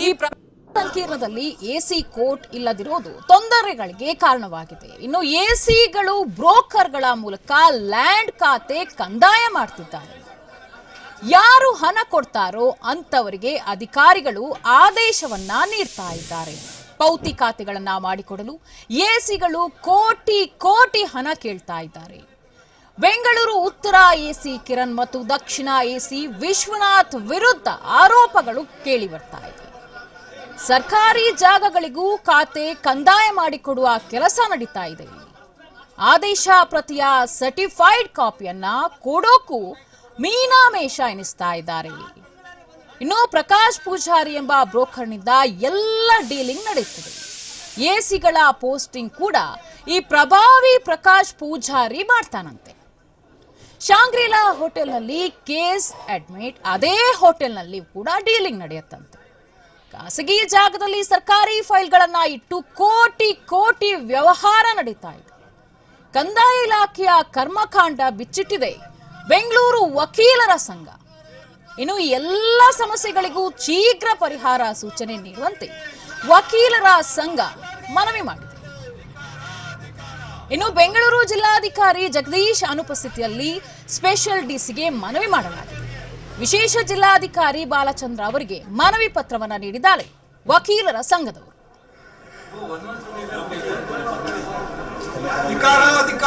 ಈ ಸಂಕೀರ್ಣದಲ್ಲಿ AC court ಇಲ್ಲದಿರೋದು ತೊಂದರೆಗಳಿಗೆ ಕಾರಣವಾಗಿದೆ. ಇನ್ನು ಎಸಿಗಳು ಬ್ರೋಕರ್ಗಳ ಮೂಲಕ ಲ್ಯಾಂಡ್ ಖಾತೆ ಕಂದಾಯ ಮಾಡ್ತಿದ್ದಾರೆ. ಯಾರು ಹಣ ಕೊಡ್ತಾರೋ ಅಂತವರಿಗೆ ಅಧಿಕಾರಿಗಳು ಆದೇಶವನ್ನ ನೀಡ್ತಾ ಇದ್ದಾರೆ. ಪೌತಿ ಖಾತೆಗಳನ್ನ ಮಾಡಿಕೊಡಲು ಎಸಿಗಳು ಕೋಟಿ ಕೋಟಿ ಹಣ ಕೇಳ್ತಾ ಇದ್ದಾರೆ. ಬೆಂಗಳೂರು ಉತ್ತರ ಎಸಿ ಕಿರಣ್ ಮತ್ತು ದಕ್ಷಿಣ ಎಸಿ ವಿಶ್ವನಾಥ್ ವಿರುದ್ಧ ಆರೋಪಗಳು ಕೇಳಿ ಬರ್ತಾ ಇದೆ. ಸರ್ಕಾರಿ ಜಾಗಗಳಿಗೂ ಖಾತೆ ಕಂದಾಯ ಮಾಡಿಕೊಡುವ ಕೆಲಸ ನಡೀತಾ ಇದೆ. ಆದೇಶ ಪ್ರತಿಯ ಸರ್ಟಿಫೈಡ್ ಕಾಪಿಯನ್ನ ಕೊಡೋಕು ಮೀನಾಮೇಷ ಎನಿಸ್ತಾ ಇದ್ದಾರೆ. ಇನ್ನು ಪ್ರಕಾಶ್ ಪೂಜಾರಿ ಎಂಬ ಬ್ರೋಕರ್ನಿಂದ ಎಲ್ಲ ಡೀಲಿಂಗ್ ನಡೆಯುತ್ತಿದೆ. ಎಸಿಗಳ ಪೋಸ್ಟಿಂಗ್ ಕೂಡ ಈ ಪ್ರಭಾವಿ ಪ್ರಕಾಶ್ ಪೂಜಾರಿ ಮಾಡ್ತಾನಂತೆ. ಶಾಂಗ್ರಿಲಾ ಹೋಟೆಲ್ನಲ್ಲಿ ಕೇಸ್ ಅಡ್ಮಿಟ್, ಅದೇ ಹೋಟೆಲ್ನಲ್ಲಿ ಕೂಡ ಡೀಲಿಂಗ್ ನಡೆಯುತ್ತಂತೆ. ಖಾಸಗಿ ಜಾಗದಲ್ಲಿ ಸರ್ಕಾರಿ ಫೈಲ್ಗಳನ್ನ ಇಟ್ಟು ಕೋಟಿ ಕೋಟಿ ವ್ಯವಹಾರ ನಡೀತಾ ಇದೆ. ಕಂದಾಯ ಇಲಾಖೆಯ ಕರ್ಮಕಾಂಡ ಬಿಚ್ಚಿಟ್ಟಿದೆ ಬೆಂಗಳೂರು ವಕೀಲರ ಸಂಘ. ಇನ್ನು ಎಲ್ಲ ಸಮಸ್ಯೆಗಳಿಗೂ ಶೀಘ್ರ ಪರಿಹಾರ ಸೂಚನೆ ನೀಡುವಂತೆ ವಕೀಲರ ಸಂಘ ಮನವಿ ಮಾಡಿದೆ. ಇನ್ನು ಬೆಂಗಳೂರು ಜಿಲ್ಲಾಧಿಕಾರಿ ಜಗದೀಶ್ ಅನುಪಸ್ಥಿತಿಯಲ್ಲಿ ಸ್ಪೆಷಲ್ ಡಿಸಿಗೆ ಮನವಿ ಮಾಡಲಾಗಿದೆ. ವಿಶೇಷ ಜಿಲ್ಲಾಧಿಕಾರಿ ಬಾಲಚಂದ್ರ ಅವರಿಗೆ ಮನವಿ ಪತ್ರವನ್ನು ನೀಡಿದ್ದಾರೆ ವಕೀಲರ ಸಂಘದವರು. ಧಿಕ್ಕಾರ